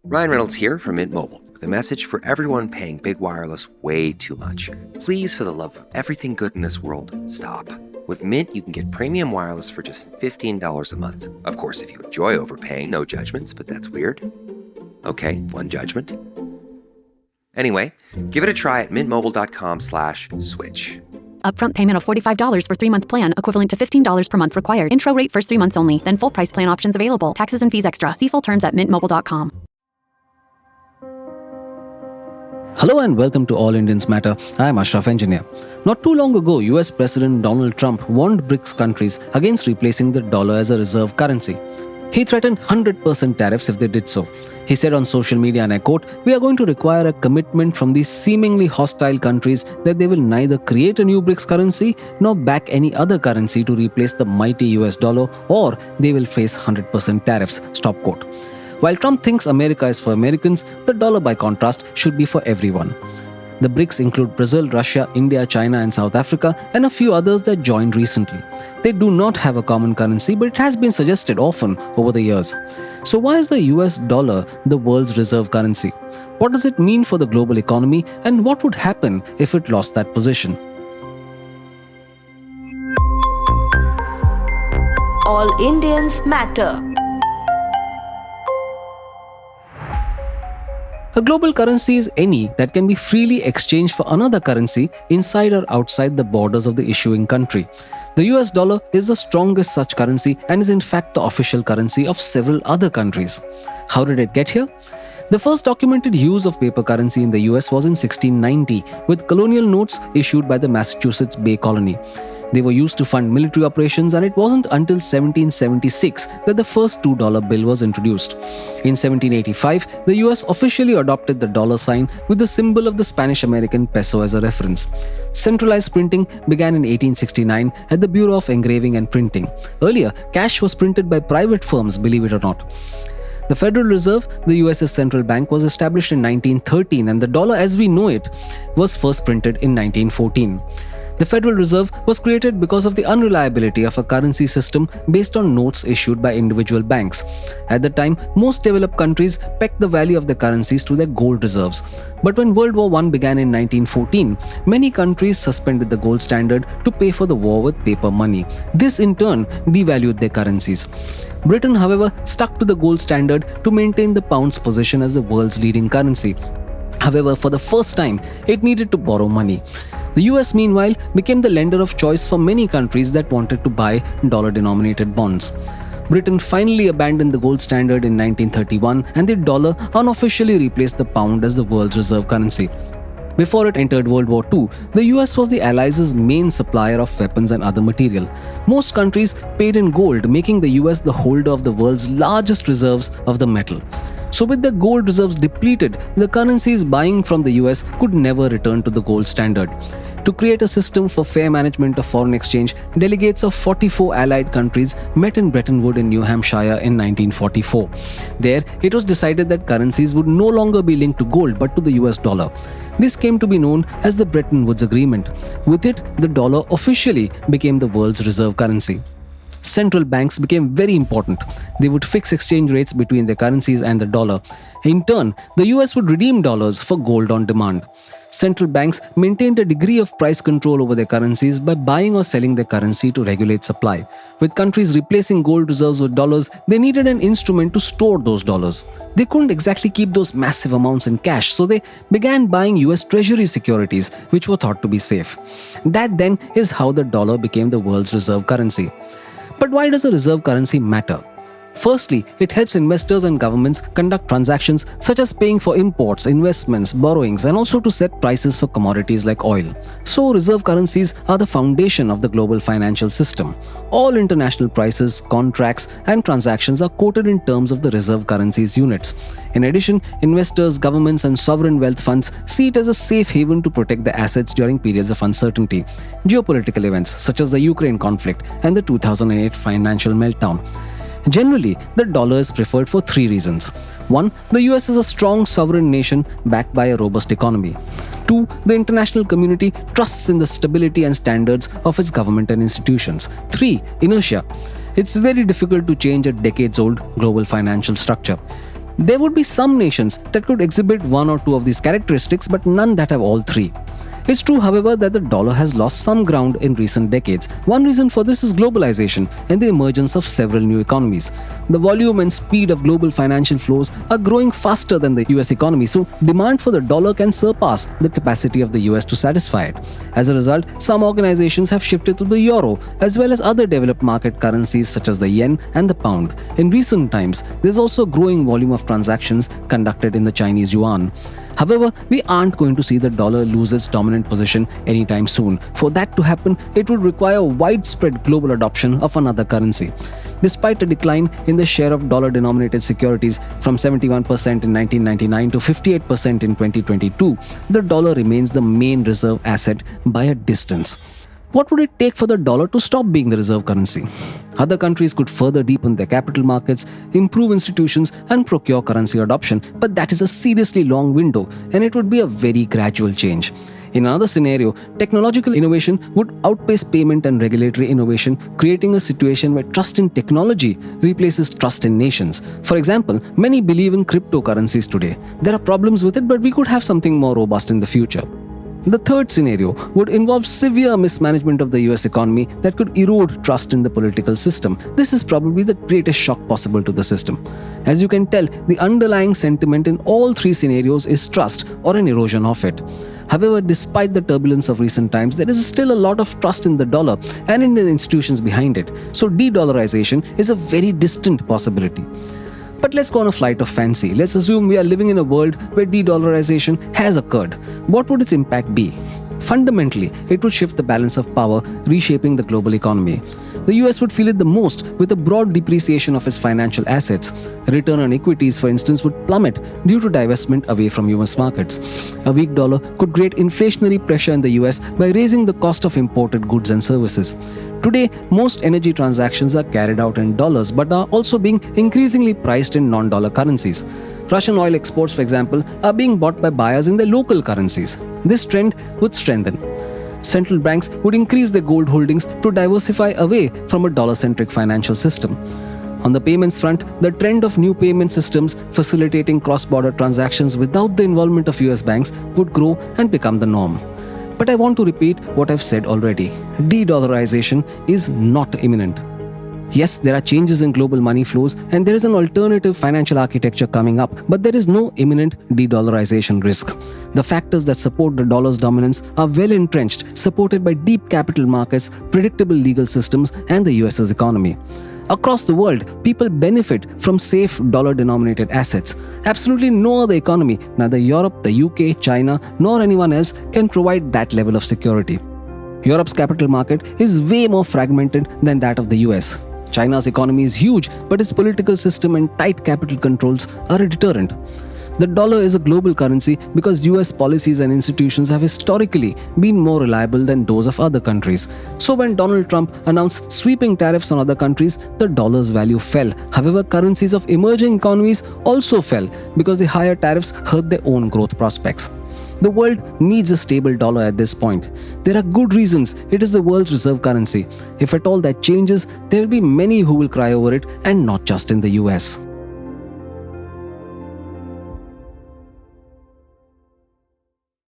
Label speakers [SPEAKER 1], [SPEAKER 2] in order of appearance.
[SPEAKER 1] Ryan Reynolds here from Mint Mobile with a message for everyone paying big wireless way too much. Please, for the love of everything good in this world, stop. With Mint, you can get premium wireless for just $15 a month. Of course, if you enjoy overpaying, no judgments, but that's weird. Okay, one judgment. Anyway, give it a try at mintmobile.com/switch.
[SPEAKER 2] Upfront payment of $45 for 3-month plan, equivalent to $15 per month required. Intro rate first 3 months only, then full price plan options available. Taxes and fees extra. See full terms at mintmobile.com.
[SPEAKER 3] Hello and welcome to All Indians Matter. I am Ashraf Engineer. Not too long ago, US President Donald Trump warned BRICS countries against replacing the dollar as a reserve currency. He threatened 100% tariffs if they did so. He said on social media, and I quote, "We are going to require a commitment from these seemingly hostile countries that they will neither create a new BRICS currency nor back any other currency to replace the mighty US dollar, or they will face 100% tariffs." Stop quote. While Trump thinks America is for Americans, the dollar, by contrast, should be for everyone. The BRICS include Brazil, Russia, India, China, and South Africa, and a few others that joined recently. They do not have a common currency, but it has been suggested often over the years. So why is the US dollar the world's reserve currency? What does it mean for the global economy, and what would happen if it lost that position?
[SPEAKER 4] All Indians matter.
[SPEAKER 3] A global currency is any that can be freely exchanged for another currency inside or outside the borders of the issuing country. The US dollar is the strongest such currency and is in fact the official currency of several other countries. How did it get here? The first documented use of paper currency in the US was in 1690 with colonial notes issued by the Massachusetts Bay Colony. They were used to fund military operations, and it wasn't until 1776 that the first $2 bill was introduced. In 1785, the US officially adopted the dollar sign with the symbol of the Spanish-American peso as a reference. Centralized printing began in 1869 at the Bureau of Engraving and Printing. Earlier, cash was printed by private firms, believe it or not. The Federal Reserve, the US's central bank, was established in 1913, and the dollar as we know it was first printed in 1914. The Federal Reserve was created because of the unreliability of a currency system based on notes issued by individual banks. At the time, most developed countries pegged the value of their currencies to their gold reserves. But when World War I began in 1914, many countries suspended the gold standard to pay for the war with paper money. This in turn devalued their currencies. Britain, however, stuck to the gold standard to maintain the pound's position as the world's leading currency. However, for the first time, it needed to borrow money. The US, meanwhile, became the lender of choice for many countries that wanted to buy dollar-denominated bonds. Britain finally abandoned the gold standard in 1931, and the dollar unofficially replaced the pound as the world's reserve currency. Before it entered World War II, the US was the Allies' main supplier of weapons and other material. Most countries paid in gold, making the US the holder of the world's largest reserves of the metal. So with the gold reserves depleted, the currencies buying from the US could never return to the gold standard. To create a system for fair management of foreign exchange, delegates of 44 allied countries met in Bretton Woods in New Hampshire in 1944. There, it was decided that currencies would no longer be linked to gold but to the US dollar. This came to be known as the Bretton Woods Agreement. With it, the dollar officially became the world's reserve currency. Central banks became very important. They would fix exchange rates between their currencies and the dollar. In turn, the US would redeem dollars for gold on demand. Central banks maintained a degree of price control over their currencies by buying or selling their currency to regulate supply. With countries replacing gold reserves with dollars, they needed an instrument to store those dollars. They couldn't exactly keep those massive amounts in cash, so they began buying US Treasury securities, which were thought to be safe. That then is how the dollar became the world's reserve currency. But why does a reserve currency matter? Firstly, it helps investors and governments conduct transactions such as paying for imports, investments, borrowings, and also to set prices for commodities like oil. So, reserve currencies are the foundation of the global financial system. All international prices, contracts, and transactions are quoted in terms of the reserve currency's units. In addition, investors, governments, and sovereign wealth funds see it as a safe haven to protect their assets during periods of uncertainty. Geopolitical events such as the Ukraine conflict and the 2008 financial meltdown. Generally, the dollar is preferred for three reasons. 1. The US is a strong sovereign nation backed by a robust economy. 2. The international community trusts in the stability and standards of its government and institutions. 3. Inertia. It's very difficult to change a decades-old global financial structure. There would be some nations that could exhibit one or two of these characteristics, but none that have all three. It's true, however, that the dollar has lost some ground in recent decades. One reason for this is globalization and the emergence of several new economies. The volume and speed of global financial flows are growing faster than the US economy, so demand for the dollar can surpass the capacity of the US to satisfy it. As a result, some organizations have shifted to the euro, as well as other developed market currencies such as the yen and the pound. In recent times, there's also a growing volume of transactions conducted in the Chinese yuan. However, we aren't going to see the dollar lose its dominant position anytime soon. For that to happen, it would require widespread global adoption of another currency. Despite a decline in the share of dollar-denominated securities from 71% in 1999 to 58% in 2022, the dollar remains the main reserve asset by a distance. What would it take for the dollar to stop being the reserve currency? Other countries could further deepen their capital markets, improve institutions, and procure currency adoption, but that is a seriously long window, and it would be a very gradual change. In another scenario, technological innovation would outpace payment and regulatory innovation, creating a situation where trust in technology replaces trust in nations. For example, many believe in cryptocurrencies today. There are problems with it, but we could have something more robust in the future. The third scenario would involve severe mismanagement of the US economy that could erode trust in the political system. This is probably the greatest shock possible to the system. As you can tell, the underlying sentiment in all three scenarios is trust or an erosion of it. However, despite the turbulence of recent times, there is still a lot of trust in the dollar and in the institutions behind it. So de-dollarization is a very distant possibility. But let's go on a flight of fancy. Let's assume we are living in a world where de-dollarization has occurred. What would its impact be? Fundamentally, it would shift the balance of power, reshaping the global economy. The US would feel it the most with a broad depreciation of its financial assets. Return on equities, for instance, would plummet due to divestment away from US markets. A weak dollar could create inflationary pressure in the US by raising the cost of imported goods and services. Today, most energy transactions are carried out in dollars but are also being increasingly priced in non-dollar currencies. Russian oil exports, for example, are being bought by buyers in their local currencies. This trend would strengthen. Central banks would increase their gold holdings to diversify away from a dollar-centric financial system. On the payments front, the trend of new payment systems facilitating cross-border transactions without the involvement of US banks would grow and become the norm. But I want to repeat what I've said already. De-dollarization is not imminent. Yes, there are changes in global money flows and there is an alternative financial architecture coming up, but there is no imminent de-dollarization risk. The factors that support the dollar's dominance are well entrenched, supported by deep capital markets, predictable legal systems, and the US's economy. Across the world, people benefit from safe dollar-denominated assets. Absolutely no other economy, neither Europe, the UK, China, nor anyone else, can provide that level of security. Europe's capital market is way more fragmented than that of the US. China's economy is huge, but its political system and tight capital controls are a deterrent. The dollar is a global currency because US policies and institutions have historically been more reliable than those of other countries. So when Donald Trump announced sweeping tariffs on other countries, the dollar's value fell. However, currencies of emerging economies also fell because the higher tariffs hurt their own growth prospects. The world needs a stable dollar at this point. There are good reasons it is the world's reserve currency. If at all that changes, there will be many who will cry over it, and not just in the US.